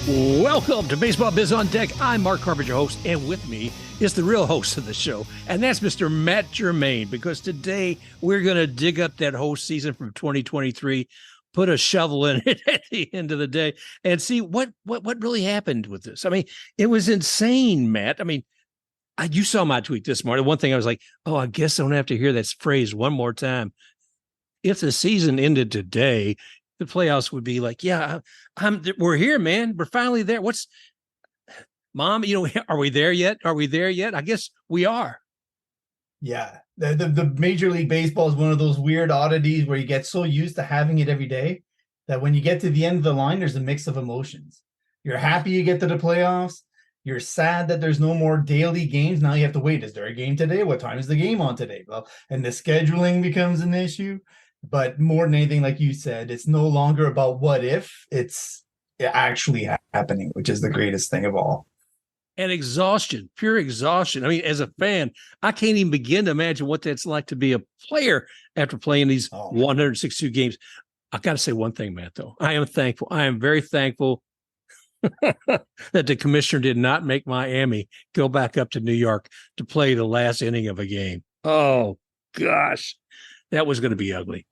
Welcome to Baseball Biz on Deck. I'm Mark Carpenter, your host, and with me is the real host of the show, and that's Mr. Mat Germain, because today we're going to dig up that whole season from 2023, put a shovel in it at the end of the day, and see what really happened with this. I mean, it was insane, Matt. I mean, you saw my tweet this morning. One thing I was like, oh, I guess I don't have to hear that phrase one more time. If the season ended today, the playoffs would be like, yeah, we're here, man. We're finally there. Mom, are we there yet? Are we there yet? I guess we are. Yeah. The Major League Baseball is one of those weird oddities where you get so used to having it every day that when you get to the end of the line, there's a mix of emotions. You're happy you get to the playoffs. You're sad that there's no more daily games. Now you have to wait. Is there a game today? What time is the game on today? Well, and the scheduling becomes an issue. But more than anything, like you said, it's no longer about what if, it's actually happening, which is the greatest thing of all. And exhaustion, pure exhaustion. I mean, as a fan, I can't even begin to imagine what that's like to be a player after playing these 162 games. I got to say one thing, Matt, though. I am thankful. I am very thankful that the commissioner did not make Miami go back up to New York to play the last inning of a game. Oh, gosh. That was going to be ugly.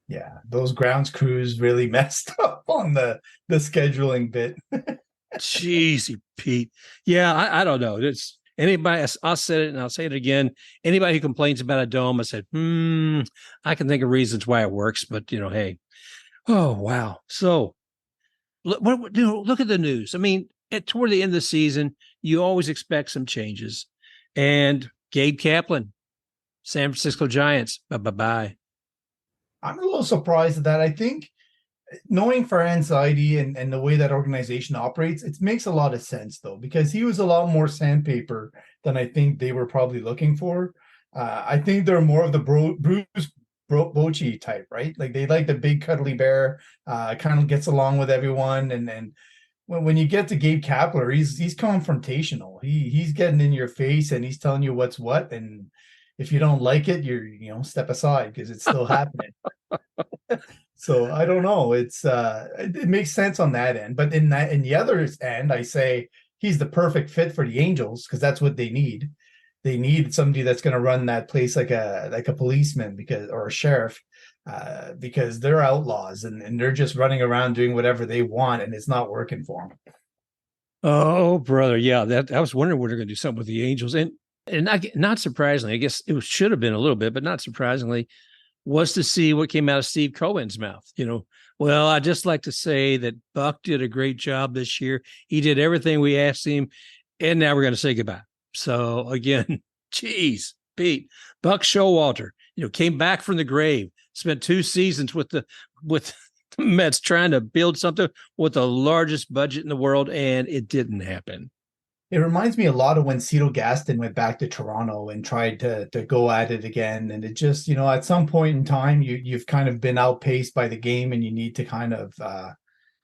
Yeah, those grounds crews really messed up on the scheduling bit. Jeez, Pete. Yeah, I don't know. It's anybody. I said it and I'll say it again. Anybody who complains about a dome, I said, I can think of reasons why it works, but hey, oh wow. So, look at the news. I mean, toward the end of the season, you always expect some changes, and Gabe Kaplan, San Francisco Giants. Bye. I'm a little surprised at that. I think knowing Franchisetti and the way that organization operates, it makes a lot of sense, though, because he was a lot more sandpaper than I think they were probably looking for. I think they're more of the Bruce Bochy type, right? Like they like the big cuddly bear, kind of gets along with everyone. And then when you get to Gabe Kapler, he's confrontational. He's getting in your face and he's telling you what's what. And if you don't like it, you're step aside because it's still happening. So I don't know. It's it makes sense on that end, but in the other end, I say he's the perfect fit for the Angels because that's what they need. They need somebody that's going to run that place like a policeman or a sheriff, because they're outlaws and they're just running around doing whatever they want, and it's not working for them. Oh, brother, yeah. That I was wondering when they're going to do something with the Angels, and not surprisingly, I guess it should have been a little bit, but not surprisingly, was to see what came out of Steve Cohen's mouth. Well, I just like to say that Buck did a great job this year. He did everything we asked him, and now we're going to say goodbye. So again, geez, Pete, Buck Showalter, came back from the grave, spent 2 seasons with the Mets trying to build something with the largest budget in the world, and it didn't happen. It reminds me a lot of when Cito Gaston went back to Toronto and tried to go at it again. And it just, at some point in time, you've kind of been outpaced by the game, and you need to kind of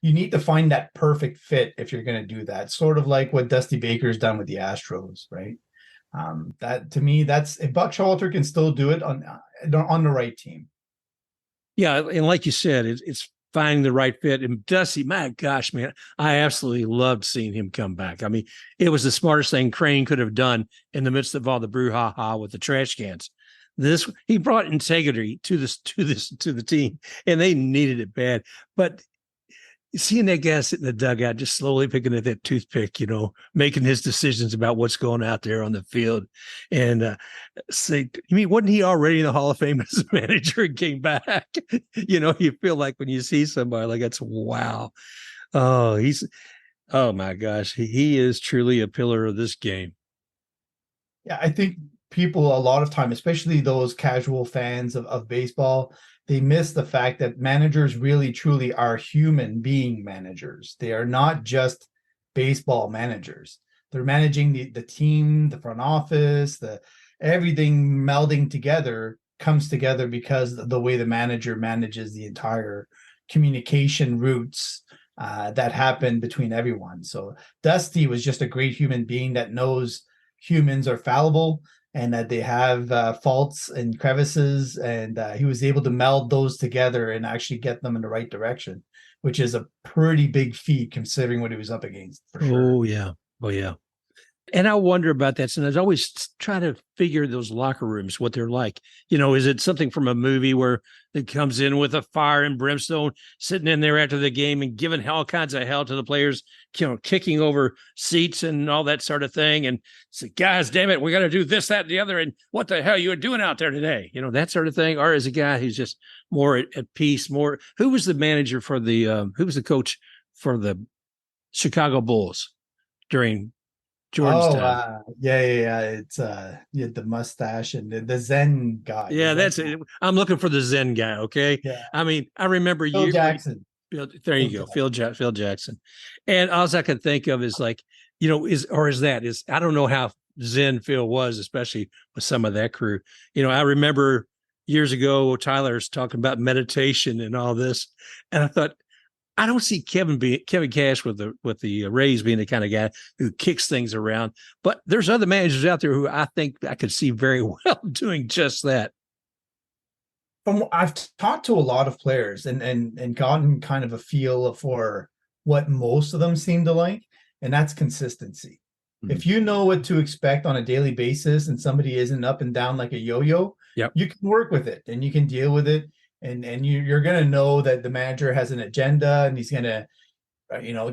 you need to find that perfect fit if you're going to do that. Sort of like what Dusty Baker's done with the Astros, right? That to me, that's if Buck Showalter can still do it on the right team. Yeah, and like you said, it's finding the right fit. And Dusty, my gosh, man, I absolutely loved seeing him come back. I mean, it was the smartest thing Crane could have done in the midst of all the brouhaha with the trash cans. He brought integrity to the team, and they needed it bad. But seeing that guy sit in the dugout, just slowly picking at that toothpick, making his decisions about what's going out there on the field, and say, you mean, wasn't he already in the Hall of Fame as a manager and came back? You feel like when you see somebody like that's wow. Oh, my gosh, he is truly a pillar of this game. Yeah, I think people a lot of time, especially those casual fans of baseball, they miss the fact that managers really truly are human being managers. They are not just baseball managers. They're managing the team, the front office, everything melding together comes together because of the way the manager manages the entire communication routes that happen between everyone. So Dusty was just a great human being that knows humans are fallible and that they have faults and crevices, and he was able to meld those together and actually get them in the right direction, which is a pretty big feat considering what he was up against, for sure. Oh, yeah. Oh, yeah. And I wonder about that. And I always try to figure those locker rooms, what they're like. Is it something from a movie where it comes in with a fire and brimstone, sitting in there after the game and giving all kinds of hell to the players, kicking over seats and all that sort of thing. And say, guys, damn it, we got to do this, that, and the other. And what the hell you were doing out there today? That sort of thing. Or is a guy who's just more at peace, more. Who was the manager for who was the coach for the Chicago Bulls during Jordan's time? Yeah. It's the mustache and the Zen guy. Yeah, that's it. I'm looking for the Zen guy. Okay. Yeah. I mean, I remember Phil Jackson. There you go. Phil Jackson. And all I could think of is like, I don't know how Zen Phil was, especially with some of that crew. I remember years ago, Tyler's talking about meditation and all this. And I thought, I don't see Kevin Cash with the Rays being the kind of guy who kicks things around, but there's other managers out there who I think I could see very well doing just that. I've talked to a lot of players and gotten kind of a feel for what most of them seem to like, and that's consistency. Mm-hmm. If you know what to expect on a daily basis and somebody isn't up and down like a yo-yo, yep, you can work with it and you can deal with it. And you're going to know that the manager has an agenda and he's going to,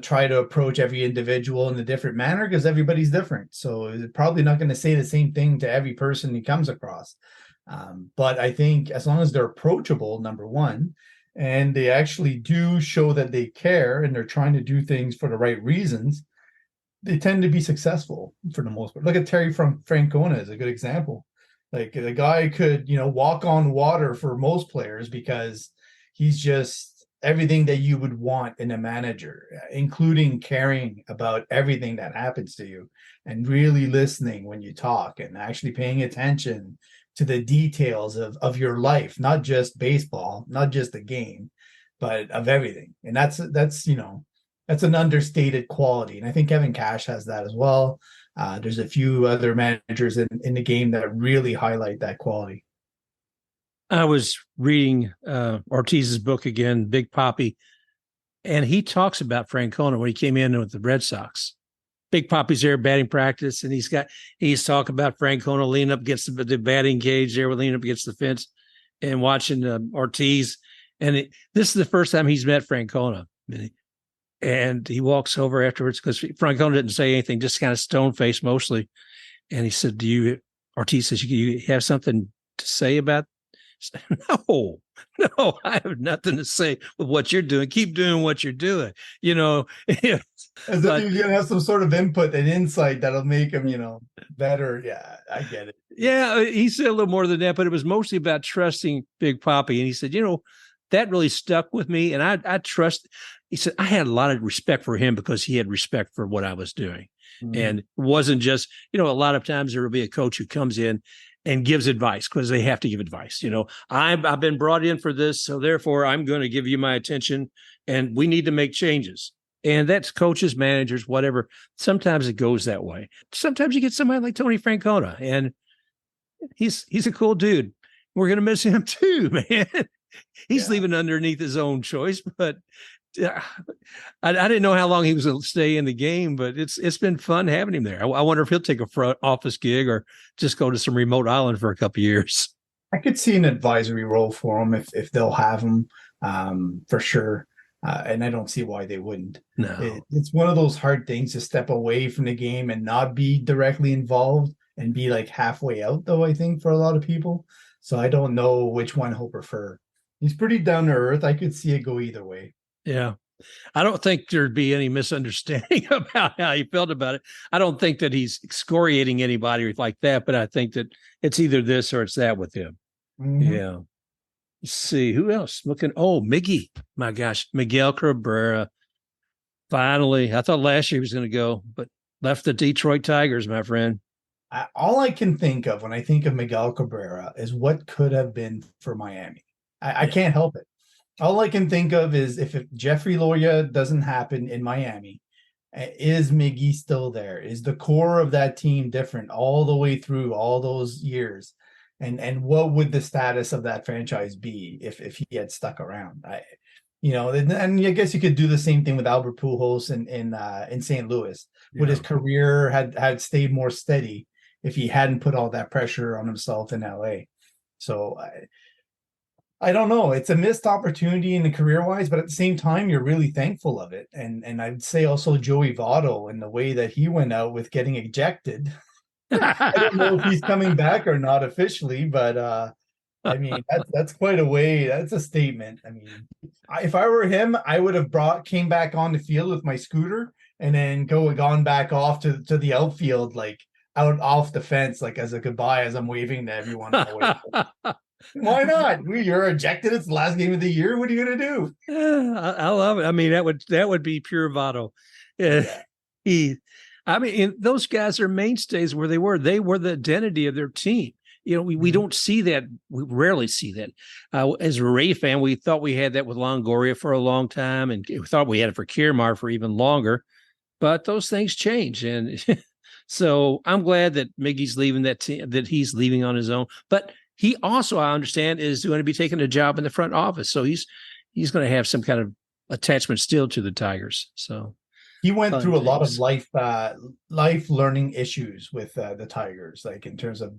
try to approach every individual in a different manner because everybody's different. So he's probably not going to say the same thing to every person he comes across. But I think as long as they're approachable, number one, and they actually do show that they care and they're trying to do things for the right reasons, they tend to be successful for the most part. Look at Terry Francona is a good example. Like the guy could, walk on water for most players because he's just everything that you would want in a manager, including caring about everything that happens to you and really listening when you talk and actually paying attention to the details of your life, not just baseball, not just the game, but of everything. And that's an understated quality. And I think Kevin Cash has that as well. There's a few other managers in the game that really highlight that quality. I was reading Ortiz's book again, Big Papi, and he talks about Francona when he came in with the Red Sox. Big Papi's there batting practice, and he's talking about Francona leaning up against the batting cage there, leaning up against the fence and watching Ortiz. And this is the first time he's met Francona. And he walks over afterwards because Francona didn't say anything, just kind of stone-faced mostly. And he said, Ortiz says, you have something to say about? No, I have nothing to say with what you're doing. Keep doing what you're doing. As if you're going to have some sort of input and insight that'll make him, better. Yeah, I get it. Yeah, he said a little more than that, but it was mostly about trusting Big Papi. And he said, that really stuck with me. And I trust. He said, I had a lot of respect for him because he had respect for what I was doing. Mm-hmm. And it wasn't just, a lot of times there will be a coach who comes in and gives advice because they have to give advice. I've been brought in for this, so therefore I'm going to give you my attention and we need to make changes. And that's coaches, managers, whatever. Sometimes it goes that way. Sometimes you get somebody like Tony Francona, and he's a cool dude. We're going to miss him too, man. He's leaving underneath his own choice, but I didn't know how long he was going to stay in the game, but it's been fun having him there. I wonder if he'll take a front office gig or just go to some remote island for a couple of years. I could see an advisory role for him if they'll have him for sure. And I don't see why they wouldn't. No, it's one of those hard things to step away from the game and not be directly involved and be like halfway out, though, I think, for a lot of people. So I don't know which one he'll prefer. He's pretty down to earth. I could see it go either way. Yeah. I don't think there'd be any misunderstanding about how he felt about it. I don't think that he's excoriating anybody like that, but I think that it's either this or it's that with him. Mm-hmm. Yeah. Let's see who else looking. Oh, Miggy. My gosh. Miguel Cabrera. Finally. I thought last year he was going to go, but left the Detroit Tigers, my friend. All I can think of when I think of Miguel Cabrera is what could have been for Miami. I can't help it. All I can think of is if Jeffrey Loria doesn't happen in Miami, is Miggy still there? Is the core of that team different all the way through all those years? And what would the status of that franchise be if he had stuck around? And I guess you could do the same thing with Albert Pujols in St. Louis. Would his career had stayed more steady if he hadn't put all that pressure on himself in LA? So I don't know. It's a missed opportunity in the career-wise, but at the same time, you're really thankful of it. And I'd say also Joey Votto and the way that he went out with getting ejected. I don't know if he's coming back or not officially, but I mean, that's quite a way. That's a statement. I mean, if I were him, I would have came back on the field with my scooter and then gone back off to the outfield, like out off the fence, like as a goodbye, as I'm waving to everyone. Why not? You're ejected. It's the last game of the year. What are you gonna do? I love it. I mean, that would be pure Votto. Yeah. Those guys are mainstays where they were. They were the identity of their team. We don't see that. We rarely see that. As a Ray fan, we thought we had that with Longoria for a long time, and we thought we had it for Kiermaier for even longer. But those things change, and so I'm glad that Miggy's leaving that team, that he's leaving on his own. But he also, I understand, is going to be taking a job in the front office, so he's going to have some kind of attachment still to the Tigers. So he went through a lot of life learning issues with the Tigers, like in terms of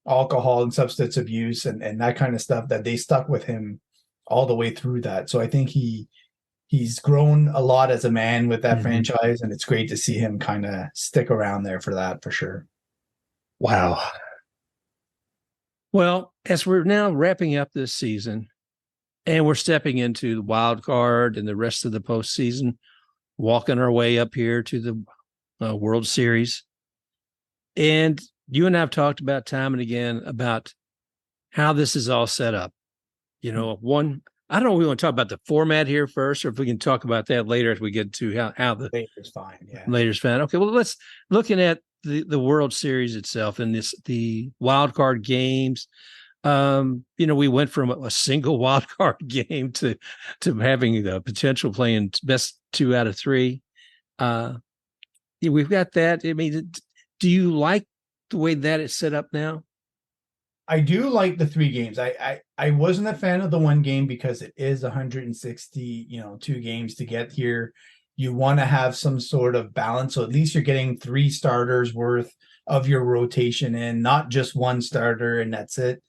alcohol and substance abuse and that kind of stuff, that they stuck with him all the way through that. So I think he's grown a lot as a man with that franchise, and it's great to see him kind of stick around there for that, for sure. Wow. Well, as we're now wrapping up this season and we're stepping into the wild card and the rest of the postseason, walking our way up here to the World Series. And you and I have talked about time and again about how this is all set up. I don't know if we want to talk about the format here first, or if we can talk about that later as we get to how the later's fine. Yeah. Later's fine. Okay. Well, let's looking at the World Series itself and the wild card games. We went from a single wild card game to having the potential playing best 2 out of 3. We've got that. I mean, do you like the way that is set up now? I do like the 3 games. I wasn't a fan of the 1 game because it is 160, 2 games to get here. You want to have some sort of balance. So at least you're getting 3 starters worth of your rotation in, not just 1 starter and that's it.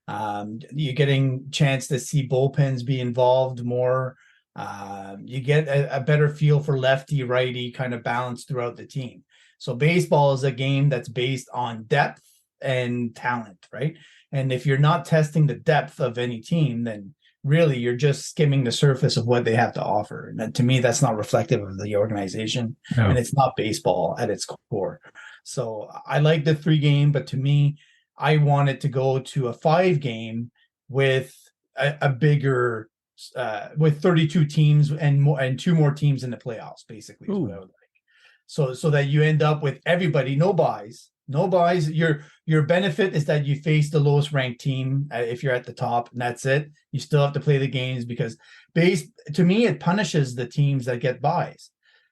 You're getting chance to see bullpens be involved more. You get a better feel for lefty, righty kind of balance throughout the team. So baseball is a game that's based on depth and talent, right? And if you're not testing the depth of any team, then really you're just skimming the surface of what they have to offer. And to me, that's not reflective of the organization. No. And it's not baseball at its core. So I like the 3 game, but to me, I wanted to go to a 5 game with a bigger, with 32 teams and 2 more teams in the playoffs, basically. Is what I would like. So that you end up with everybody, no buys. Your benefit is that you face the lowest ranked team if you're at the top, and that's it. You still have to play the games because to me, it punishes the teams that get buys.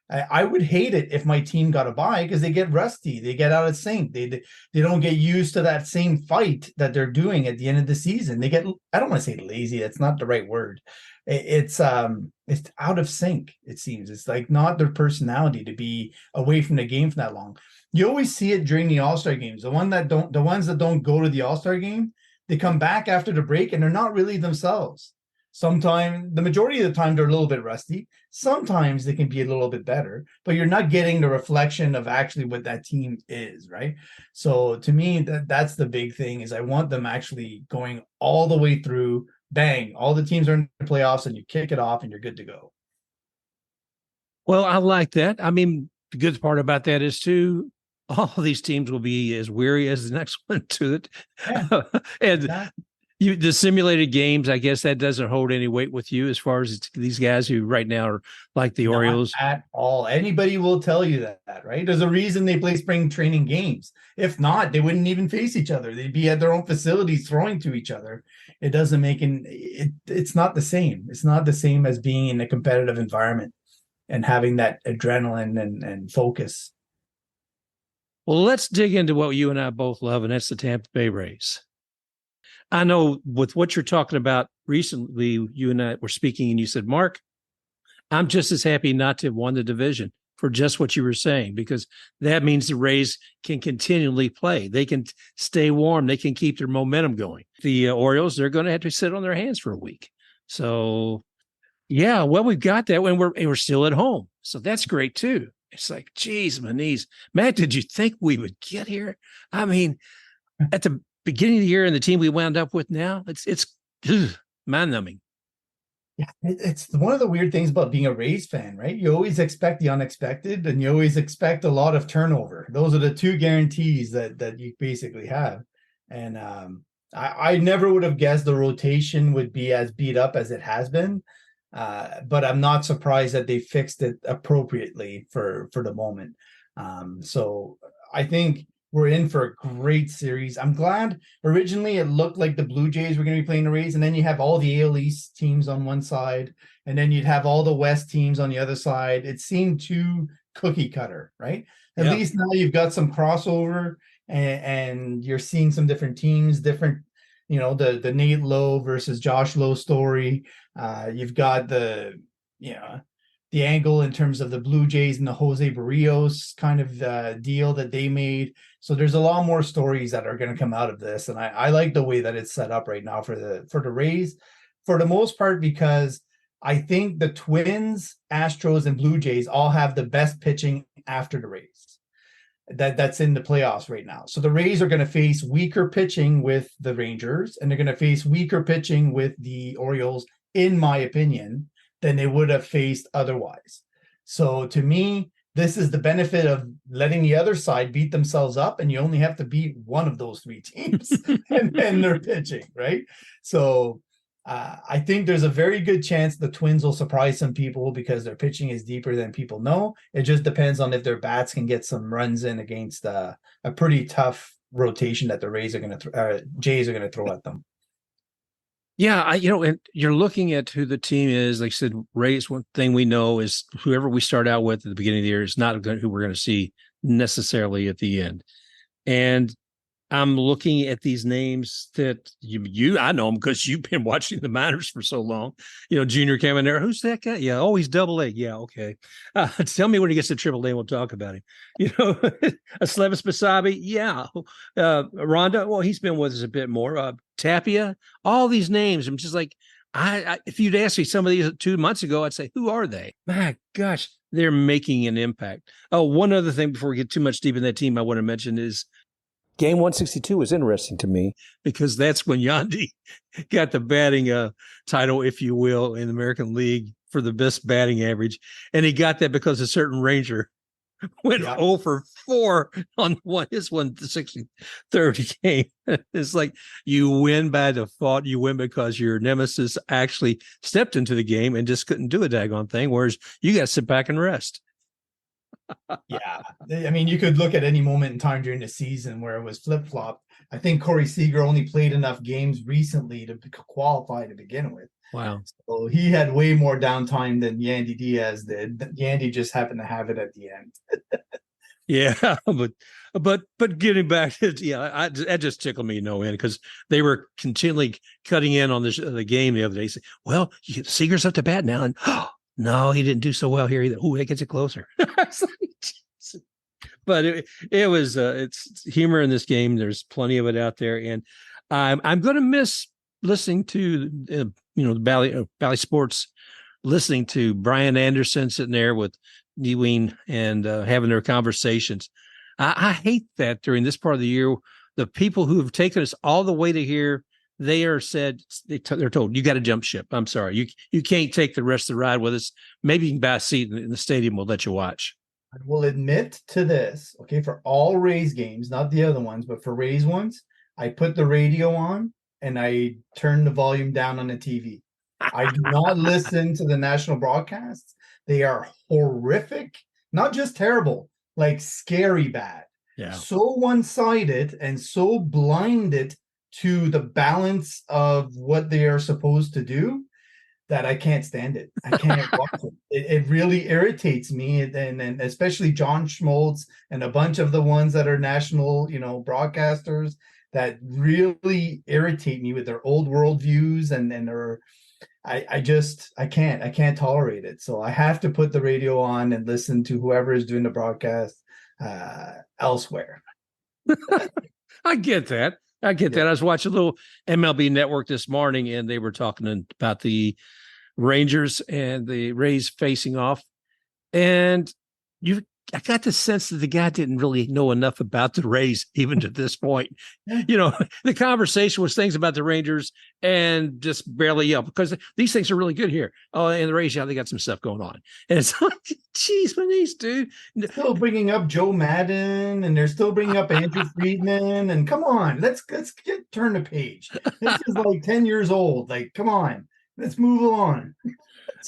I would hate it if my team got a bye because they get rusty. They get out of sync. They don't get used to that same fight that they're doing at the end of the season. They get, I don't want to say lazy. That's not the right word. It's out of sync. It seems it's like not their personality to be away from the game for that long. You always see it during the All-Star games. The ones that don't go to the All-Star game, they come back after the break and they're not really themselves. Sometimes, the majority of the time, they're a little bit rusty. Sometimes they can be a little bit better, but you're not getting the reflection of actually what that team is, right? So to me, that's the big thing is I want them actually going all the way through, bang, all the teams are in the playoffs and you kick it off and you're good to go. Well, I like that. I mean, the good part about that is too, all of these teams will be as weary as the next one to it. Yeah, and exactly. The simulated games, I guess that doesn't hold any weight with you as far as these guys who right now are like the Orioles. Not at all. Anybody will tell you that, right? There's a reason they play spring training games. If not, they wouldn't even face each other. They'd be at their own facilities throwing to each other. It doesn't make it's not the same. It's not the same as being in a competitive environment and having that adrenaline and focus. Well, let's dig into what you and I both love, and that's the Tampa Bay Rays. I know with what you're talking about recently, you and I were speaking, and you said, Mark, I'm just as happy not to have won the division for just what you were saying, because that means the Rays can continually play. They can stay warm. They can keep their momentum going. The Orioles, they're going to have to sit on their hands for a week. So, yeah, well, we've got that when we're still at home. So that's great too. It's like, geez, my knees. Matt, did you think we would get here? I mean, at the beginning of the year and the team we wound up with now, it's mind-numbing. Yeah, it's one of the weird things about being a Rays fan, right? You always expect the unexpected, and you always expect a lot of turnover. Those are the two guarantees that you basically have. And I never would have guessed the rotation would be as beat up as it has been. But I'm not surprised that they fixed it appropriately for the moment. So I think we're in for a great series. I'm glad originally it looked like the Blue Jays were going to be playing the Rays, and then you have all the AL East teams on one side, and then you'd have all the West teams on the other side. It seemed too cookie cutter, right? At least now you've got some crossover, and you're seeing some different teams, different, the Nate Lowe versus Josh Lowe story. You've got the angle in terms of the Blue Jays and the Jose Barrios kind of deal that they made. So there's a lot more stories that are going to come out of this. And I like the way that it's set up right now for the Rays, for the most part, because I think the Twins, Astros, and Blue Jays all have the best pitching after the Rays that's in the playoffs right now. So the Rays are going to face weaker pitching with the Rangers, and they're going to face weaker pitching with the Orioles, in my opinion, than they would have faced otherwise. So to me, this is the benefit of letting the other side beat themselves up, and you only have to beat one of those three teams and they're pitching, right? So I think there's a very good chance the Twins will surprise some people because their pitching is deeper than people know. It just depends on if their bats can get some runs in against a pretty tough rotation that the Jays are going to throw at them. Yeah, and you're looking at who the team is. Like I said, Rays, one thing we know is whoever we start out with at the beginning of the year is not who we're going to see necessarily at the end. And I'm looking at these names that I know them because you've been watching the minors for so long. Junior Caminero, who's that guy? Yeah, oh, he's double A. Yeah, okay. Tell me when he gets to triple A, we'll talk about him. Slevis Basabi, yeah. Rhonda, well, he's been with us a bit more. Tapia, all these names. I'm just like, if you'd asked me some of these 2 months ago, I'd say, who are they? My gosh, they're making an impact. Oh, one other thing before we get too much deep in that team I want to mention is Game 162 was interesting to me because that's when Yandy got the batting title, if you will, in the American League for the best batting average. And he got that because a certain Ranger went 0 for 4 on his 163rd game. It's like you win by default. You win because your nemesis actually stepped into the game and just couldn't do a daggone thing, whereas you got to sit back and rest. Yeah, I mean, you could look at any moment in time during the season where it was flip-flopped. I think Corey Seager only played enough games recently to qualify to begin with. Wow. So he had way more downtime than Yandy Diaz did. Yandy just happened to have it at the end. Yeah, but getting back to that just tickled me no end because they were continually cutting in on the game the other day. Saying, well, Seager's up to bat now, and no, he didn't do so well here either. Oh, that gets it closer. But it was it's humor in this game. There's plenty of it out there, and I'm going to miss listening to the Bally Sports, listening to Brian Anderson sitting there with Ewing and having their conversations. I hate that during this part of the year, the people who have taken us all the way to here, they're told, you got to jump ship. I'm sorry. You can't take the rest of the ride with us. Maybe you can buy a seat in the stadium. We'll let you watch. I will admit to this, okay, for all Rays games, not the other ones, but for Rays ones, I put the radio on and I turn the volume down on the TV. I do not listen to the national broadcasts. They are horrific, not just terrible, like scary bad. Yeah. So one-sided and so blinded to the balance of what they are supposed to do that I can't stand it. I can't watch it. It really irritates me, and especially John Schmaltz and a bunch of the ones that are national, broadcasters. that really irritate me with their old worldviews and their I can't tolerate it. So I have to put the radio on and listen to whoever is doing the broadcast elsewhere. I get that. I get that. I was watching a little MLB Network this morning, and they were talking about the Rangers and the Rays facing off. And I got the sense that the guy didn't really know enough about the Rays, even to this point. The conversation was things about the Rangers and just barely up, because these things are really good here. Oh, and the Rays, they got some stuff going on. And it's like, geez, Manice, dude. Still bringing up Joe Madden, and they're still bringing up Andrew Friedman. And come on, let's turn the page. This is like 10 years old. Like, come on, let's move on.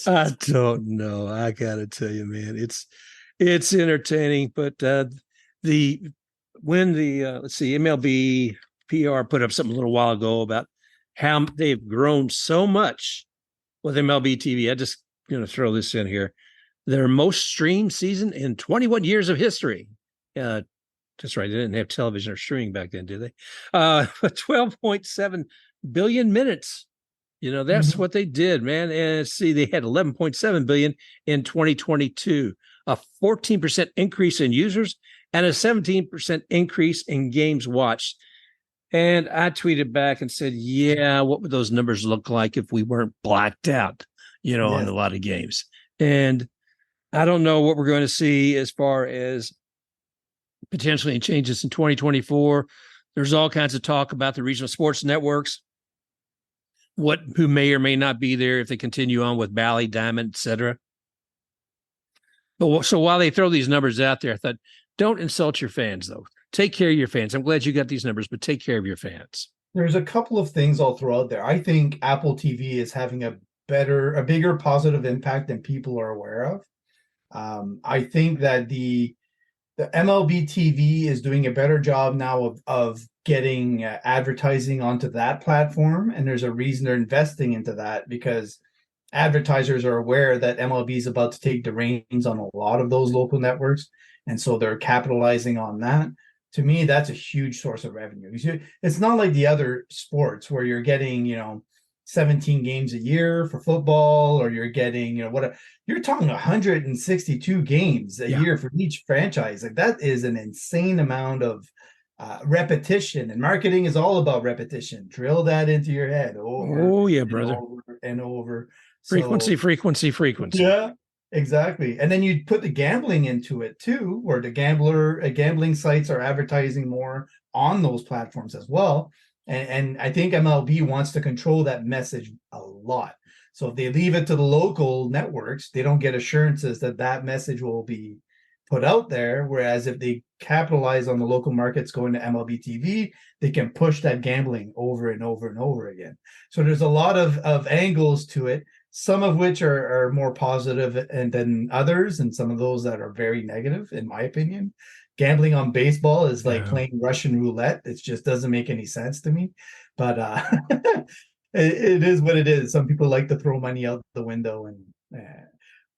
I don't know. I got to tell you, man, it's entertaining, but let's see, MLB PR put up something a little while ago about how they've grown so much with MLB TV. I just throw this in here. Their most streamed season in 21 years of history. That's right. They didn't have television or streaming back then, did they? 12.7 billion minutes. That's what they did, man. And see, they had 11.7 billion in 2022. A 14% increase in users and a 17% increase in games watched. And I tweeted back and said, yeah, what would those numbers look like if we weren't blacked out, on a lot of games? And I don't know what we're going to see as far as potentially changes in 2024. There's all kinds of talk about the regional sports networks, who may or may not be there if they continue on with Bally, Diamond, et cetera. But so while they throw these numbers out there, I thought, don't insult your fans, though. Take care of your fans. I'm glad you got these numbers, but take care of your fans. There's a couple of things I'll throw out there. I think Apple TV is having a bigger positive impact than people are aware of. I think that the MLB TV is doing a better job now of getting advertising onto that platform, and there's a reason they're investing into that, because advertisers are aware that MLB is about to take the reins on a lot of those local networks, and so they're capitalizing on that. To me, that's a huge source of revenue. It's not like the other sports where you're getting 17 games a year for football, or you're getting whatever. You're talking 162 games a year for each franchise. Like, that is an insane amount of repetition, and marketing is all about repetition. Drill that into your head brother, over and over. Frequency. Yeah, exactly. And then you put the gambling into it too, where the gambling sites are advertising more on those platforms as well. And I think MLB wants to control that message a lot. So if they leave it to the local networks, they don't get assurances that message will be put out there. Whereas if they capitalize on the local markets going to MLB TV, they can push that gambling over and over and over again. So there's a lot of angles to it, some of which are more positive than others, and some of those that are very negative, in my opinion. Gambling on baseball is like playing Russian roulette. It just doesn't make any sense to me. But it is what it is. Some people like to throw money out the window. And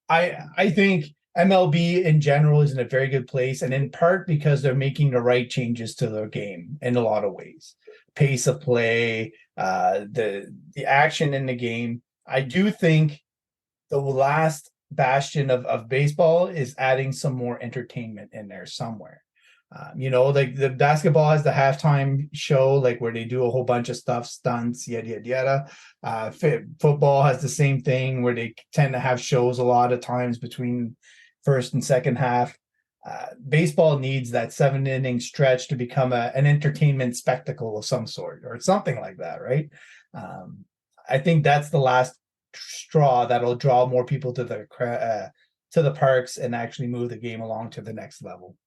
I think MLB in general is in a very good place, and in part because they're making the right changes to their game in a lot of ways. Pace of play, the action in the game. I do think the last bastion of baseball is adding some more entertainment in there somewhere. Like the basketball has the halftime show, like where they do a whole bunch of stuff, stunts, yada. Football has the same thing, where they tend to have shows a lot of times between first and second half. Baseball needs that 7-inning stretch to become an entertainment spectacle of some sort, or something like that, right? I think that's the last straw that'll draw more people to the parks and actually move the game along to the next level.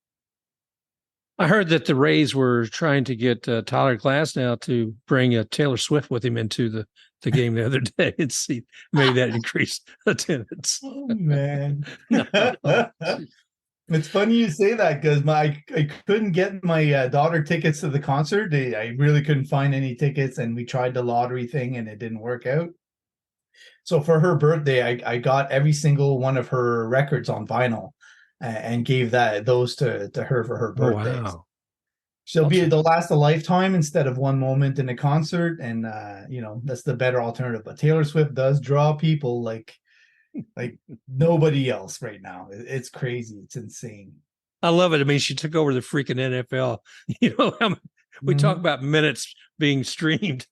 I heard that the Rays were trying to get Tyler Glasnow to bring Taylor Swift with him into the game the other day and see maybe that increased attendance. Oh, man. It's funny you say that, because I couldn't get my daughter tickets to the concert. I really couldn't find any tickets, and we tried the lottery thing and it didn't work out. So for her birthday, I got every single one of her records on vinyl and gave those to her for her birthday. Oh, wow. they'll last a lifetime instead of one moment in a concert. And, that's the better alternative. But Taylor Swift does draw people like nobody else right now. It's crazy. It's insane. I love it. I mean, she took over the freaking NFL. We talk about minutes being streamed.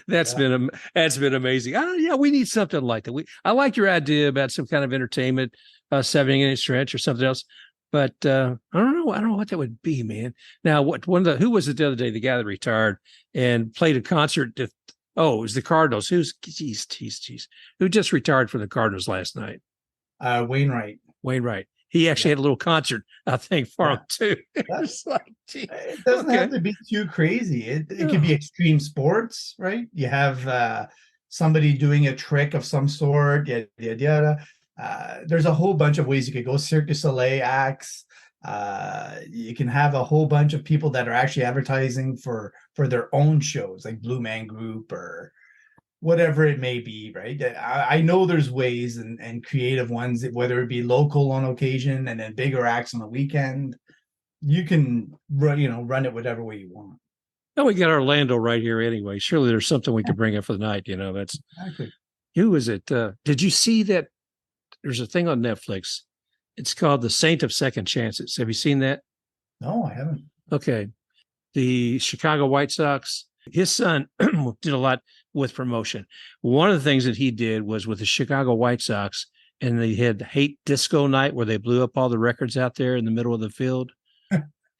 That's been amazing. We need something like that. I like your idea about some kind of entertainment, 7-inning stretch or something else. But I don't know what that would be, man. Now, who was it the other day? The guy that retired and played a concert. It was the Cardinals. Who just retired from the Cardinals last night? Wainwright. He actually had a little concert, I think, for him too. It doesn't have to be too crazy. It could be extreme sports, right? You have somebody doing a trick of some sort. Yada. There's a whole bunch of ways you could go. Cirque du Soleil acts. You can have a whole bunch of people that are actually advertising for their own shows, like Blue Man Group or whatever it may be, right? I know there's ways and creative ones, whether it be local on occasion and then bigger acts on the weekend. You can run it whatever way you want. Well, we got Orlando right here anyway. Surely there's something we could bring up for the night. That's exactly. Who is it? Did you see that? There's a thing on Netflix. It's called The Saint of Second Chances. Have you seen that? No, I haven't. Okay. The Chicago White Sox, his son did a lot with promotion. One of the things that he did was with the Chicago White Sox, and they had Hate Disco Night where they blew up all the records out there in the middle of the field.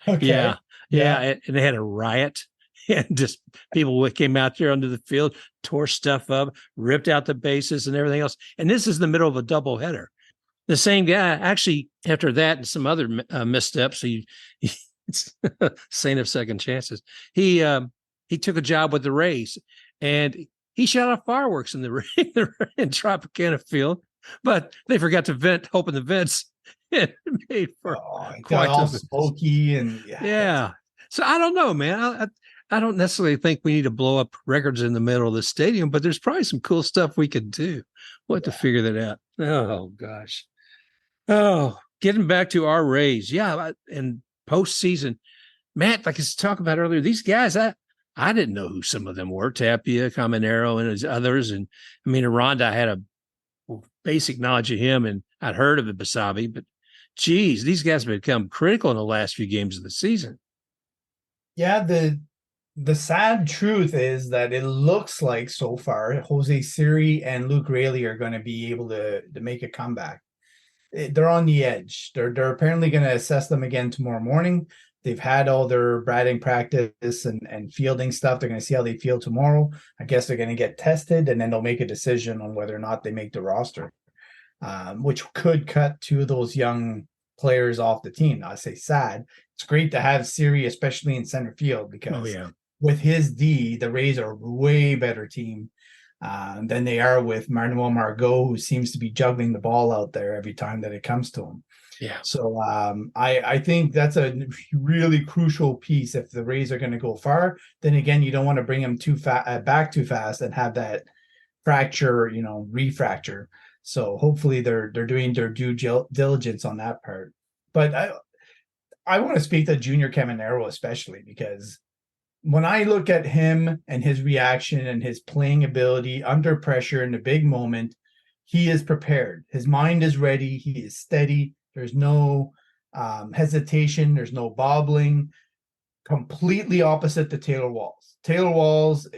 Okay. Yeah. And they had a riot. And just people came out there under the field, tore stuff up, ripped out the bases and everything else. And this is the middle of a doubleheader. The same guy, actually, after that and some other missteps, he's Saint of Second Chances. He took a job with the Rays, and he shot off fireworks in the in Tropicana Field, but they forgot to open the vents. And it made for quite all smoky and yeah. So I don't know, man. I don't necessarily think we need to blow up records in the middle of the stadium, but there's probably some cool stuff we could do. We'll have to figure that out. Oh, gosh. Oh, getting back to our Rays. Yeah, and postseason. Matt, like I was talking about earlier, these guys, I didn't know who some of them were. Tapia, Caminero, and his others. And, I mean, Aranda, I had a basic knowledge of him, and I'd heard of it, Basabe. But, geez, these guys have become critical in the last few games of the season. Yeah, the sad truth is that it looks like so far Jose Siri and Luke Raley are going to be able to make a comeback. They're on the edge. They're apparently going to assess them again tomorrow morning. They've had all their batting practice and fielding stuff. They're going to see how they feel tomorrow. I guess they're going to get tested, and then they'll make a decision on whether or not they make the roster, which could cut two of those young players off the team. Now, I say sad. It's great to have Siri, especially in center field, because with his D, the Rays are a way better team than they are with Manuel Margot, who seems to be juggling the ball out there every time that it comes to him. Yeah. So I think that's a really crucial piece. If the Rays are going to go far, then again, you don't want to bring them back too fast and have that fracture, refracture. So hopefully they're doing their due diligence on that part. But I want to speak to Junior Caminero especially, because when I look at him and his reaction and his playing ability under pressure in a big moment, he is prepared. His mind is ready. He is steady. There's no hesitation. There's no bobbling. Completely opposite to Taylor Walls. Taylor Walls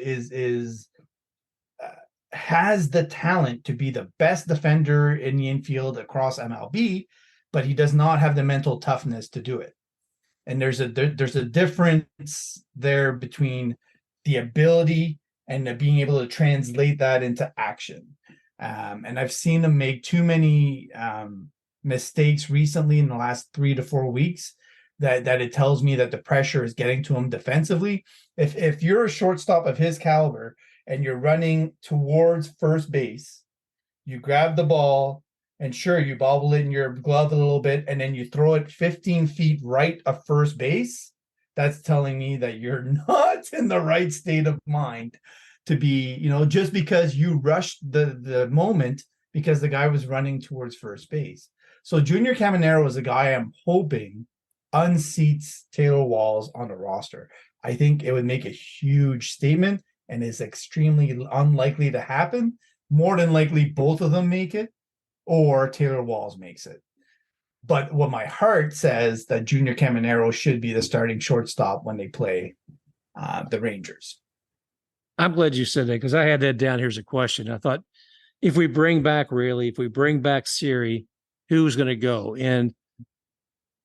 has the talent to be the best defender in the infield across MLB, but he does not have the mental toughness to do it. And there's a difference there between the ability and being able to translate that into action. And I've seen him make too many mistakes recently in the last 3 to 4 weeks that it tells me that the pressure is getting to him defensively. If you're a shortstop of his caliber and you're running towards first base, you grab the ball, and sure, you bobble it in your glove a little bit, and then you throw it 15 feet right of first base. That's telling me that you're not in the right state of mind to be, just because you rushed the moment because the guy was running towards first base. So Junior Caminero is a guy I'm hoping unseats Taylor Walls on the roster. I think it would make a huge statement and is extremely unlikely to happen. More than likely, both of them make it, or Taylor Walls makes it. But what my heart says that Junior Caminero should be the starting shortstop when they play the Rangers. I'm glad you said that because I had that down here as a question. I thought if we bring back Siri, who's going to go? And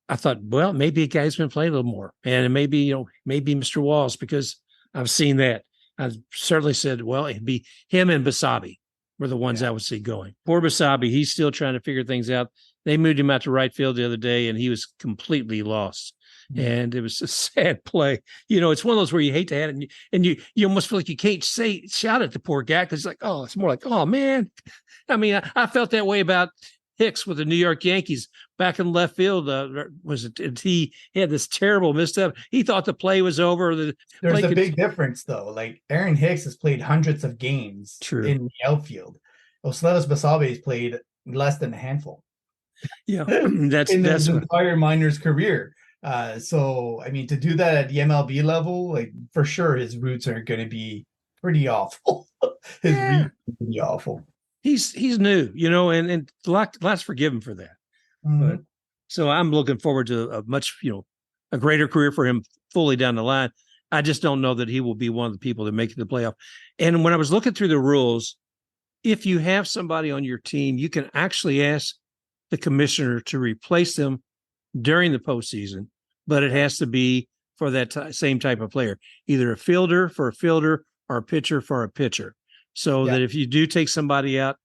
I thought, well, maybe a guy's been playing a little more, and maybe Mr. Walls, because I've seen that. I certainly said, well, it'd be him and Basabe were the ones I would see going. Poor Basabe, he's still trying to figure things out. They moved him out to right field the other day, and he was completely lost. And it was a sad play. It's one of those where you hate to have it, and you almost feel like you can't shout at the poor guy because it's more like, oh man. I mean, I felt that way about Hicks with the New York Yankees back in left field. He had this terrible misstep. He thought the play was over. There's a big difference though. Like Aaron Hicks has played hundreds of games in the outfield. Osletos Basabe has played less than a handful. Yeah, that's his entire minors career. So I mean, to do that at the MLB level, like for sure, his roots are going to be pretty awful. His roots are pretty awful. He's new, and lots forgive him for that. But so I'm looking forward to a greater career for him fully down the line. I just don't know that he will be one of the people that make the playoff. And when I was looking through the rules, if you have somebody on your team, you can actually ask the commissioner to replace them during the postseason, but it has to be for that same type of player, either a fielder for a fielder or a pitcher for a pitcher. So that if you do take somebody out,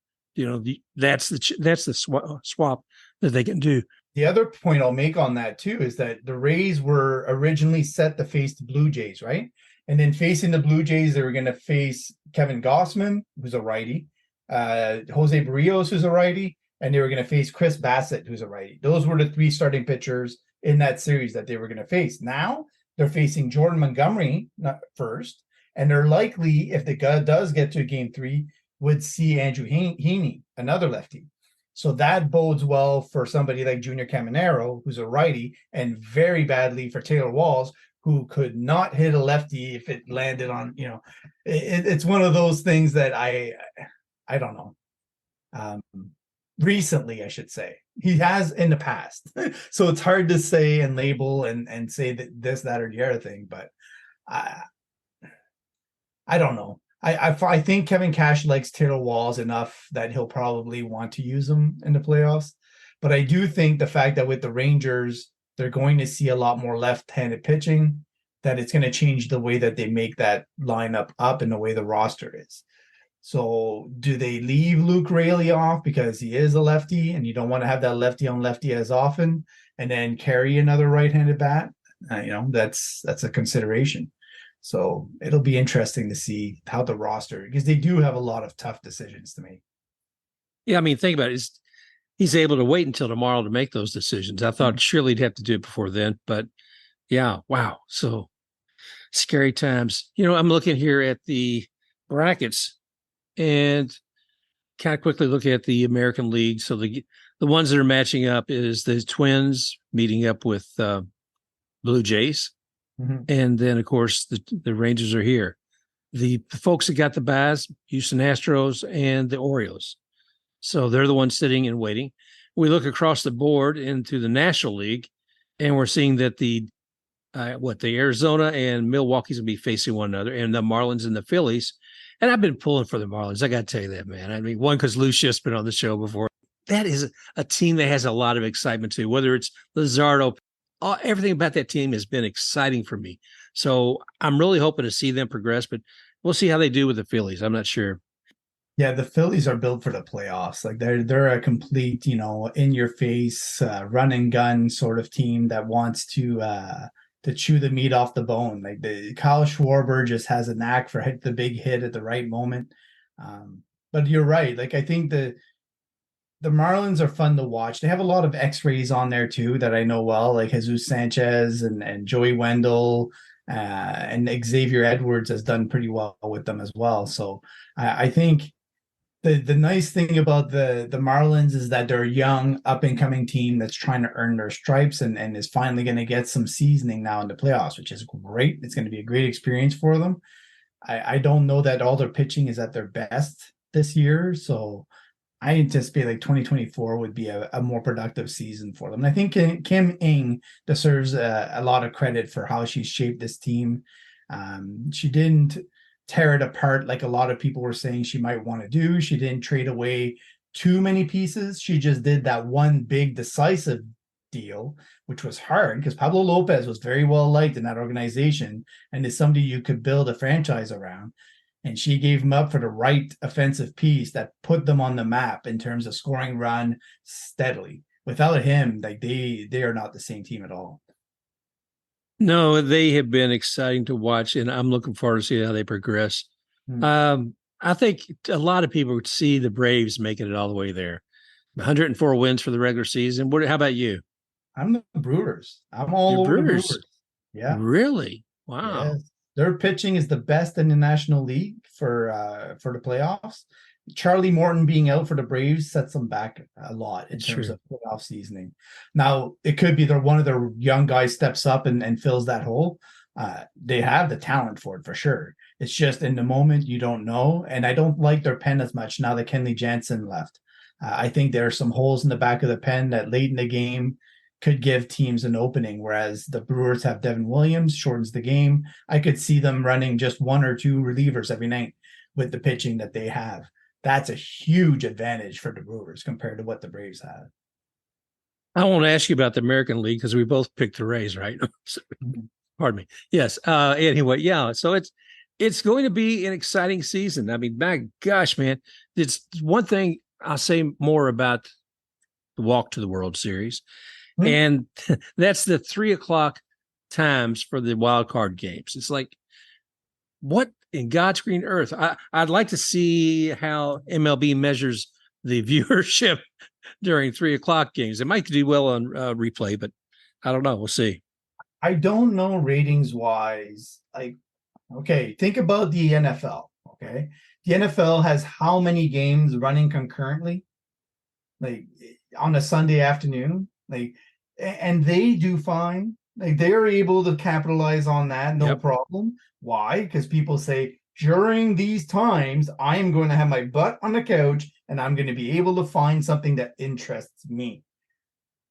that's the swap that they can do. The other point I'll make on that too is that the Rays were originally set to face the Blue Jays, right? And then facing the Blue Jays, they were going to face Kevin Gausman, who's a righty, Jose Barrios, who's a righty, and they were going to face Chris Bassett, who's a righty. Those were the three starting pitchers in that series that they were going to face. Now they're facing Jordan Montgomery first, and they're likely, if the guy does get to game 3, would see Andrew Heaney, another lefty. So that bodes well for somebody like Junior Caminero, who's a righty, and very badly for Taylor Walls, who could not hit a lefty if it landed on, it's one of those things that I don't know. Recently, I should say. He has in the past. So it's hard to say and label and say that this, that, or the other thing, but I don't know. I think Kevin Cash likes Taylor Walls enough that he'll probably want to use him in the playoffs. But I do think the fact that with the Rangers, they're going to see a lot more left-handed pitching, that it's going to change the way that they make that lineup up and the way the roster is. So do they leave Luke Raley off because he is a lefty and you don't want to have that lefty on lefty as often and then carry another right-handed bat? That's a consideration. So it'll be interesting to see how the roster, because they do have a lot of tough decisions to make. Yeah, I mean, think about it. He's able to wait until tomorrow to make those decisions. I thought surely he'd have to do it before then, but yeah, wow. So scary times. I'm looking here at the brackets and kind of quickly look at the American League. So the ones that are matching up is the Twins meeting up with Blue Jays. Mm-hmm. And then, of course, the Rangers are here. The folks that got the buys, Houston Astros and the Orioles. So they're the ones sitting and waiting. We look across the board into the National League, and we're seeing that the Arizona and Milwaukee's going to be facing one another, and the Marlins and the Phillies. And I've been pulling for the Marlins. I got to tell you that, man. I mean, one, because Lucia's been on the show before. That is a team that has a lot of excitement too, whether it's Luzardo. Everything about that team has been exciting for me. So I'm really hoping to see them progress, but we'll see how they do with the Phillies. I'm not sure. Yeah, the Phillies are built for the playoffs. Like they're a complete, in your face, run and gun sort of team that wants to chew the meat off the bone. Like Kyle Schwarber just has a knack for hit the big hit at the right moment. But you're right. Like I think the Marlins are fun to watch. They have a lot of X-rays on there too that I know well, like Jesus Sanchez and Joey Wendell, and Xavier Edwards has done pretty well with them as well. So I think The nice thing about the Marlins is that they're a young, up and coming team that's trying to earn their stripes and is finally going to get some seasoning now in the playoffs, which is great. It's going to be a great experience for them. I don't know that all their pitching is at their best this year, so I anticipate like 2024 would be a more productive season for them. And I think Kim Ng deserves a lot of credit for how she shaped this team. She didn't tear it apart like a lot of people were saying she might want to do. She didn't trade away too many pieces. She just did that one big decisive deal, which was hard because Pablo Lopez was very well liked in that organization and is somebody you could build a franchise around. And she gave him up for the right offensive piece that put them on the map in terms of scoring run steadily. Without him, like they are not the same team at all. No, they have been exciting to watch, and I'm looking forward to see how they progress. I think a lot of people would see the Braves making it all the way there. 104 wins for the regular season. How about you? I'm the Brewers. I'm all Your over Brewers. the Brewers. Yeah. Really? Wow. Yes. Their pitching is the best in the National League for the playoffs. Charlie Morton being out for the Braves sets them back a lot in terms of playoff seasoning. Now, it could be that one of their young guys steps up and fills that hole. They have the talent for it for sure. It's just in the moment you don't know. And I don't like their pen as much now that Kenley Jansen left. I think there are some holes in the back of the pen that late in the game could give teams an opening, whereas the Brewers have Devin Williams, shortens the game. I could see them running just one or two relievers every night with the pitching that they have. That's a huge advantage for the Brewers compared to what the Braves have. I won't ask you about the American League because we both picked the Rays, right? Pardon me. Yes. Anyway, yeah. So it's going to be an exciting season. I mean, my gosh, man, it's one thing I'll say more about the walk to the World Series. And that's the 3:00 times for the wild card games. It's like, what in God's green earth? I'd like to see how MLB measures the viewership during 3:00 games. It might do well on replay, but I don't know. We'll see. I don't know ratings wise. Like, okay, think about the NFL. Okay. The NFL has how many games running concurrently? Like on a Sunday afternoon? Like, and they do fine. Like they're able to capitalize on that, no problem. Why? Because people say during these times, I'm going to have my butt on the couch and I'm going to be able to find something that interests me.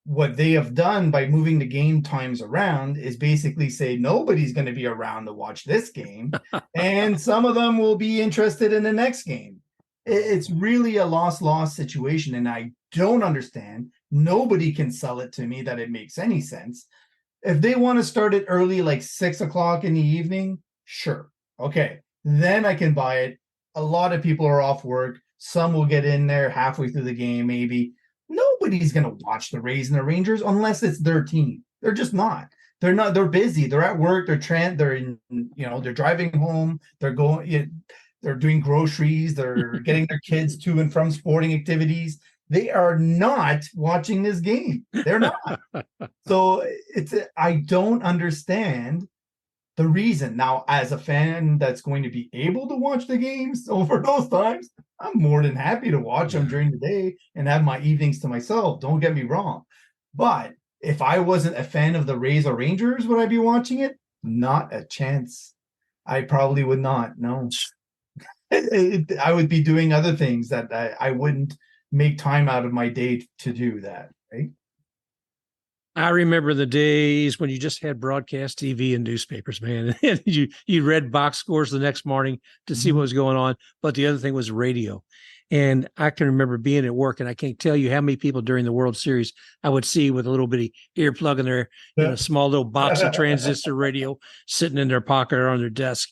What they have done by moving the game times around is basically say nobody's going to be around to watch this game, and some of them will be interested in the next game. It's really a loss-loss situation, and I don't understand. Nobody can sell it to me that it makes any sense. If they want to start it early, like 6:00 in the evening, sure. Okay. Then I can buy it. A lot of people are off work. Some will get in there halfway through the game, maybe. Nobody's going to watch the Rays and the Rangers unless it's their team. They're just not. They're not. They're busy. They're at work. They're in, they're driving home. They're going, they're doing groceries. They're getting their kids to and from sporting activities. They are not watching this game. They're not. So I don't understand the reason. Now, as a fan that's going to be able to watch the games over those times, I'm more than happy to watch them during the day and have my evenings to myself. Don't get me wrong. But if I wasn't a fan of the Rays or Rangers, would I be watching it? Not a chance. I probably would not. No. I would be doing other things that I wouldn't make time out of my day to do that, right? I remember the days when you just had broadcast TV and newspapers, man. And you read box scores the next morning to see what was going on. But the other thing was radio. And I can remember being at work, and I can't tell you how many people during the World Series I would see with a little bitty earplug in their in a small little box of transistor radio sitting in their pocket or on their desk.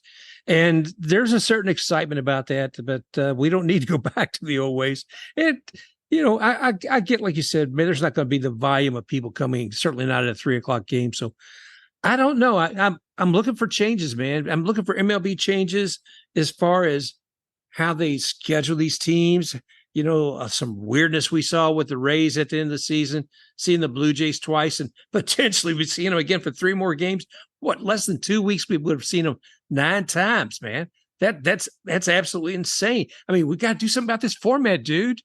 And there's a certain excitement about that, but we don't need to go back to the old ways. I get, like you said, man, there's not going to be the volume of people coming, certainly not at a 3:00 game. So I don't know. I'm looking for changes, man. I'm looking for MLB changes as far as how they schedule these teams. Some weirdness we saw with the Rays at the end of the season, seeing the Blue Jays twice, and potentially we've seen them again for 3 more games. Less than 2 weeks, we would have seen them 9 times, man. That's absolutely insane. I mean, we got to do something about this format, dude.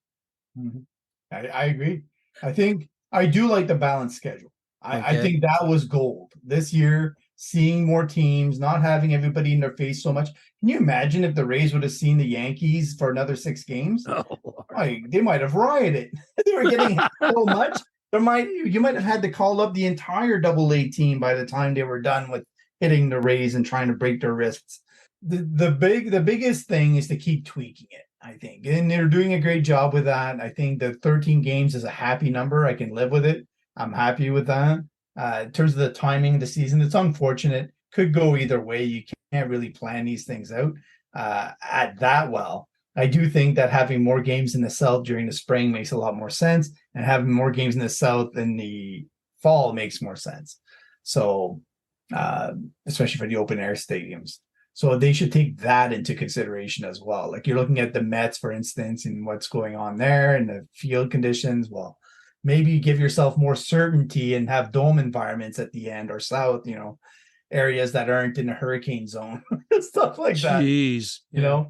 Mhm. I agree. I think I do like the balanced schedule. I Okay. think that was gold this year, seeing more teams, not having everybody in their face so much. Can you imagine if the Rays would have seen the Yankees for another 6 games? Oh, Lord. Like, they might have rioted. They were getting hit so much. You might have had to call up the entire AA team by the time they were done with hitting the Rays and trying to break their wrists. The biggest thing is to keep tweaking it, I think. And they're doing a great job with that. I think the 13 games is a happy number. I can live with it. I'm happy with that. In terms of the timing of the season, it's unfortunate. Could go either way. You can't really plan these things out at that well. I do think that having more games in the South during the spring makes a lot more sense, and having more games in the South in the fall makes more sense. So, especially for the open air stadiums. So they should take that into consideration as well. Like, you're looking at the Mets, for instance, and what's going on there and the field conditions. Well, maybe give yourself more certainty and have dome environments at the end, or South, areas that aren't in a hurricane zone, stuff like that, Jeez. you know?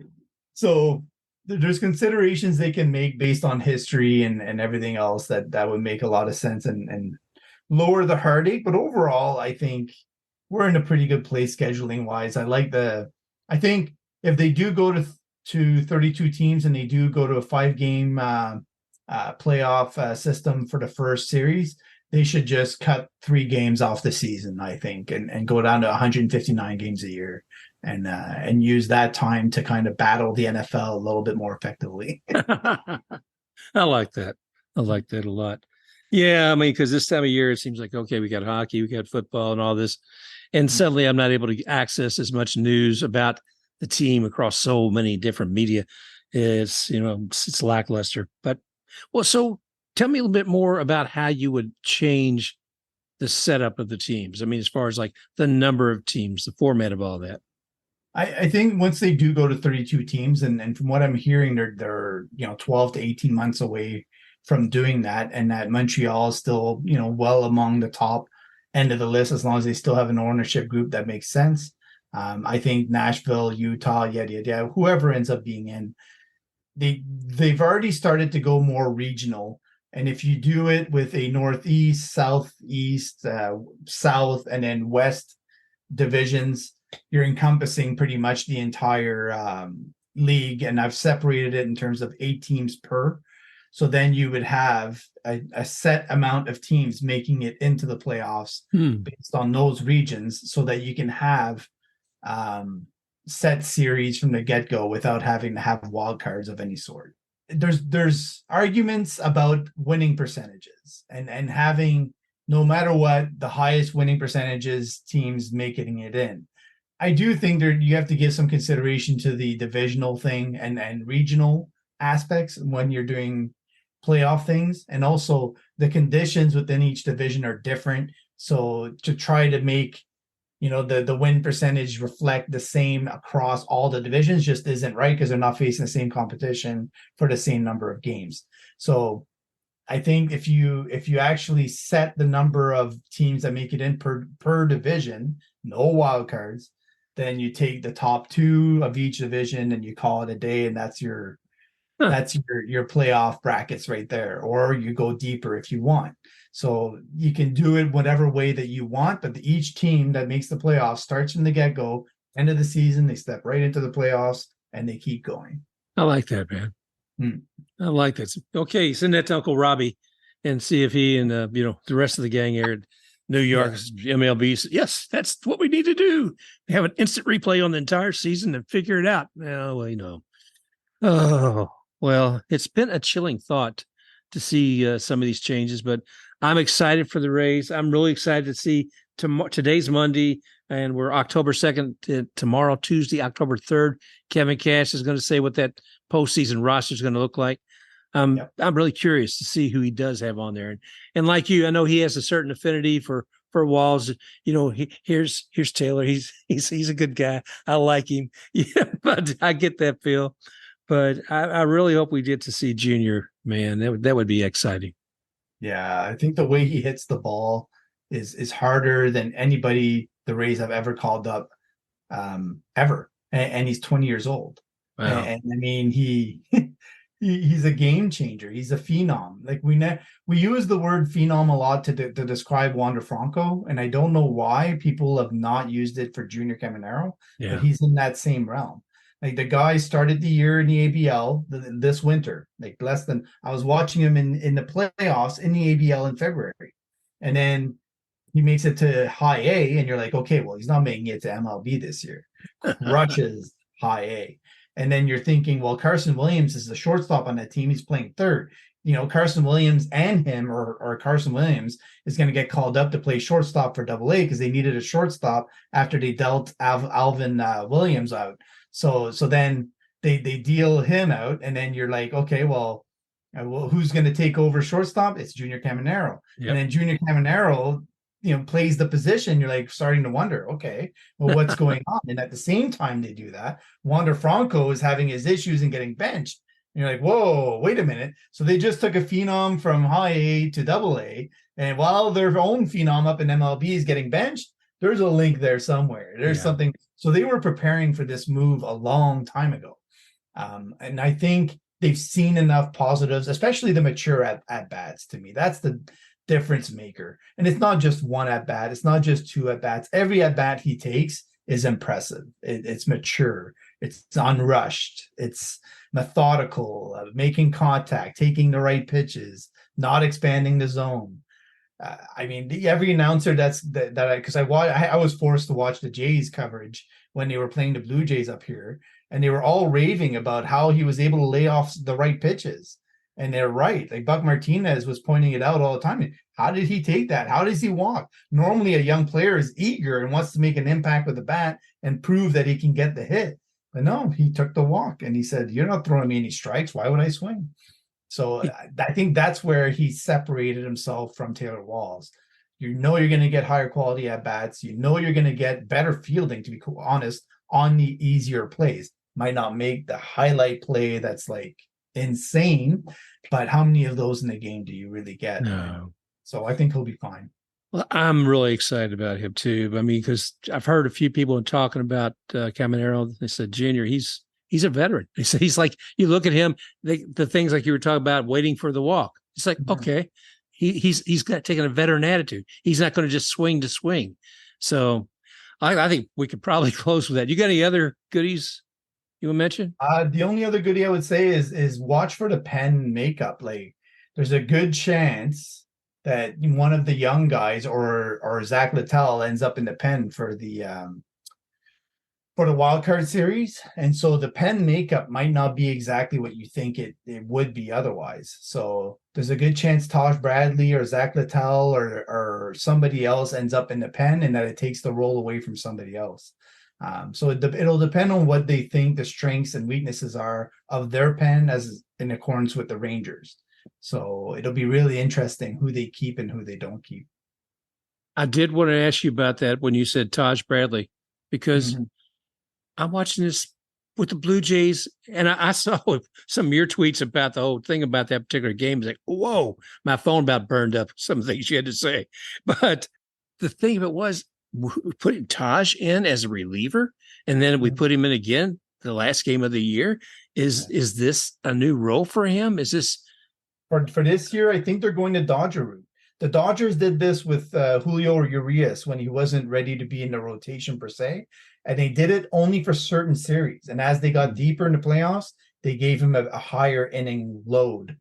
So there's considerations they can make based on history and everything else that would make a lot of sense and lower the heartache. But overall, I think we're in a pretty good place scheduling wise. I think if they do go to 32 teams and they do go to a 5-game playoff system for the first series, they should just cut 3 games off the season, I think, and go down to 159 games a year and use that time to kind of battle the NFL a little bit more effectively. I like that. I like that a lot. Yeah, I mean, because this time of year, it seems like, okay, we got hockey, we got football and all this. And suddenly I'm not able to access as much news about the team across so many different media. It's lackluster. But, well, so tell me a little bit more about how you would change the setup of the teams. I mean, as far as like the number of teams, the format of all that. I think once they do go to 32 teams, and from what I'm hearing, they're 12 to 18 months away from doing that, and that Montreal is still well among the top end of the list as long as they still have an ownership group that makes sense. I think Nashville, Utah, yada, whoever ends up being in, they've already started to go more regional. And if you do it with a Northeast, Southeast, South, and then West divisions, you're encompassing pretty much the entire league. And I've separated it in terms of 8 teams per. So then you would have a set amount of teams making it into the playoffs based on those regions, so that you can have set series from the get-go without having to have wild cards of any sort. There's arguments about winning percentages and having, no matter what, the highest winning percentages teams making it in. I do think you have to give some consideration to the divisional thing and regional aspects when you're doing playoff things, and also the conditions within each division are different. So to try to make the win percentage reflect the same across all the divisions just isn't right, because they're not facing the same competition for the same number of games. So I think if you actually set the number of teams that make it in per division, no wild cards, then you take the top 2 of each division and you call it a day, and that's your playoff brackets right there. Or you go deeper if you want. So you can do it whatever way that you want, but each team that makes the playoffs starts from the get-go, end of the season, they step right into the playoffs and they keep going. I like that, man. I like that. Okay, send that to Uncle Robbie and see if he and the rest of the gang here at New York's MLB. Yes, that's what we need to do. Have an instant replay on the entire season and figure it out. Oh, well, it's been a chilling thought to see some of these changes, but I'm excited for the Rays. I'm really excited to see today's Monday, and we're October 2nd. Tomorrow, Tuesday, October 3rd, Kevin Cash is going to say what that postseason roster is going to look like. I'm really curious to see who he does have on there. And like you, I know he has a certain affinity for Walls. Here's Taylor. He's a good guy. I like him. Yeah, but I get that feel. But I really hope we get to see Junior, man. That would be exciting. Yeah, I think the way he hits the ball is harder than anybody the Rays have ever called up, ever. and he's 20 years old. Wow. And I mean, he's a game changer. He's a phenom. Like we use the word phenom a lot to describe Wander Franco, and I don't know why people have not used it for Junior Caminero, Yeah. but he's in that same realm. Like the guy started the year in the ABL this winter, like less than I was watching him in the playoffs in the ABL in February, and then he makes it to high A, and you're like, okay, well, he's not making it to MLB this year. Crushes high A. And then you're thinking, well, Carson Williams is the shortstop on that team. He's playing third. You know, Carson Williams and him, or Carson Williams is going to get called up to play shortstop for Double A because they needed a shortstop after they dealt Alvin Williams out. So then they deal him out, and then you're like, okay, well, who's going to take over shortstop? It's Junior Caminero. Yep. And then Junior Caminero, plays the position. You're like starting to wonder, okay, well, what's going on? And at the same time they do that, Wander Franco is having his issues and getting benched. And you're like, whoa, wait a minute. So they just took a phenom from high A to Double A, and while their own phenom up in MLB is getting benched, there's a link there somewhere. There's something. So they were preparing for this move a long time ago. And I think they've seen enough positives, especially the mature at bats. To me, that's the difference maker. And it's not just one at bat. It's not just two at bats. Every at bat he takes is impressive. It's mature. It's unrushed. It's methodical, making contact, taking the right pitches, not expanding the zone. I mean, every announcer because I was forced to watch the Jays coverage when they were playing the Blue Jays up here, and they were all raving about how he was able to lay off the right pitches. And they're right. Like Buck Martinez was pointing it out all the time. How did he take that? How does he walk? Normally, a young player is eager and wants to make an impact with the bat and prove that he can get the hit. But no, he took the walk and he said, "You're not throwing me any strikes. Why would I swing?" So I think that's where he separated himself from Taylor Walls. You're going to get higher quality at bats. You're going to get better fielding, to be honest, on the easier plays. Might not make the highlight play that's like insane, but how many of those in the game do you really get? No. So I think he'll be fine. Well, I'm really excited about him too. I mean, because I've heard a few people talking about Caminero. They said, Junior, he's a veteran. They said he's like, you look at him, the things like you were talking about, waiting for the walk. It's like, okay, he's got taken a veteran attitude. He's not going to just swing to swing. So I think we could probably close with that. You got any other goodies you would mention? The only other goodie I would say is watch for the pen makeup. Like, there's a good chance that one of the young guys or Zach Littell ends up in the pen for the wild card series, and so the pen makeup might not be exactly what you think it would be otherwise. So there's a good chance Taj Bradley or Zach Littell or somebody else ends up in the pen, and that it takes the role away from somebody else. So it'll depend on what they think the strengths and weaknesses are of their pen, as in accordance with the Rangers. So it'll be really interesting who they keep and who they don't keep. I did want to ask you about that when you said Taj Bradley, because I'm watching this with the Blue Jays, and I saw some of your tweets about the whole thing about that particular game. It's like, whoa, my phone about burned up some of the things you had to say. But the thing of it was, putting Taj in as a reliever, and then we put him in again the last game of the year. Is this a new role for him? Is this for this year? I think they're going to Dodger route. The Dodgers did this with Julio Urias when he wasn't ready to be in the rotation per se, and they did it only for certain series. And as they got deeper in the playoffs, they gave him a higher inning load,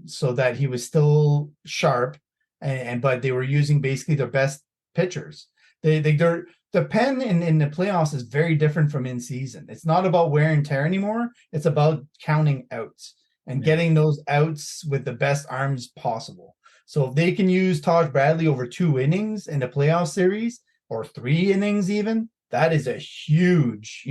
so that he was still sharp, but they were using basically their best pitchers. The pen in the playoffs is very different from in season. It's not about wear and tear anymore. It's about counting outs and getting those outs with the best arms possible. So if they can use Taj Bradley over 2 innings in the playoff series, or 3 innings even, that is a huge,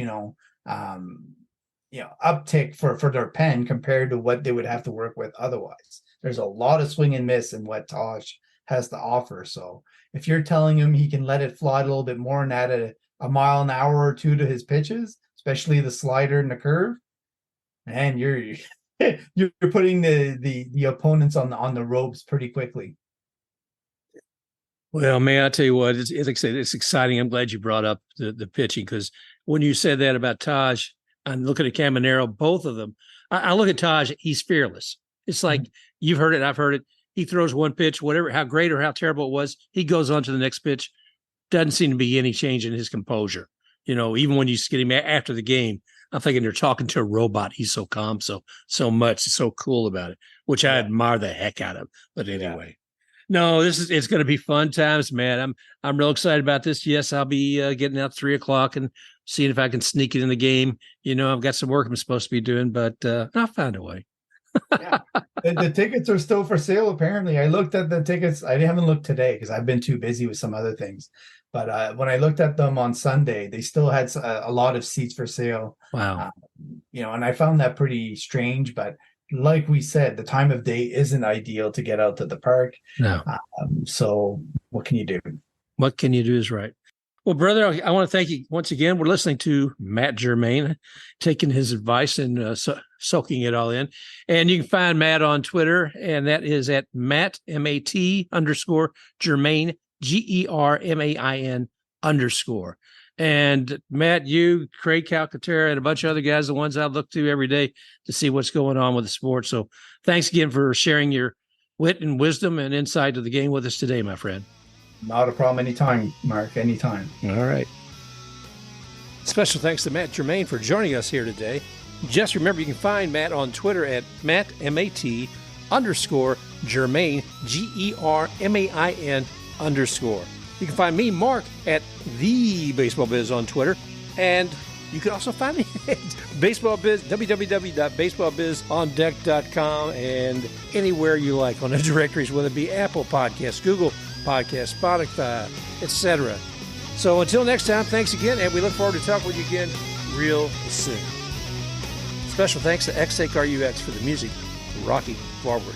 uptick for their pen compared to what they would have to work with otherwise. There's a lot of swing and miss in what Taj has to offer. So if you're telling him he can let it fly a little bit more and add a mile an hour or two to his pitches, especially the slider and the curve, and you're putting the opponents on the ropes pretty quickly. Well, man, I tell you what, it's like I said, it's exciting. I'm glad you brought up the pitching, because when you said that about Taj and looking at Caminero, both of them, I look at Taj, he's fearless. It's like you've heard it, I've heard it. He throws one pitch, whatever, how great or how terrible it was, he goes on to the next pitch. Doesn't seem to be any change in his composure. Even when you get him after the game, I'm thinking they're talking to a robot. He's so calm, so much, so cool about it, which I admire the heck out of. But anyway, no, it's going to be fun times, man. I'm real excited about this. Yes, I'll be getting out 3:00 and seeing if I can sneak it in the game. I've got some work I'm supposed to be doing, but I'll find a way. Yeah. The tickets are still for sale. Apparently, I looked at the tickets. I haven't looked today because I've been too busy with some other things. But when I looked at them on Sunday, they still had a lot of seats for sale. Wow. And I found that pretty strange. But like we said, the time of day isn't ideal to get out to the park. No. So what can you do? What can you do is right. Well, brother, I want to thank you once again. We're listening to Mat Germain, taking his advice and soaking it all in. And you can find Matt on Twitter, and that is at Mat, _Germain, GERMAIN _. And Matt, you, Craig Calcaterra, and a bunch of other guys, the ones I look to every day to see what's going on with the sport. So thanks again for sharing your wit and wisdom and insight to the game with us today, my friend. Not a problem. Anytime, Mark. Anytime. All right. Special thanks to Mat Germain for joining us here today. Just remember, you can find Matt on Twitter at Mat, _Germain, GERMAIN _. You can find me, Mark, at The Baseball Biz on Twitter. And you can also find me at Baseball Biz, www.baseballbizondeck.com, and anywhere you like on the directories, whether it be Apple Podcasts, Google Podcasts, Spotify, etc. So until next time, thanks again, and we look forward to talking with you again real soon. Special thanks to XAKRUX for the music, Rocky Forward.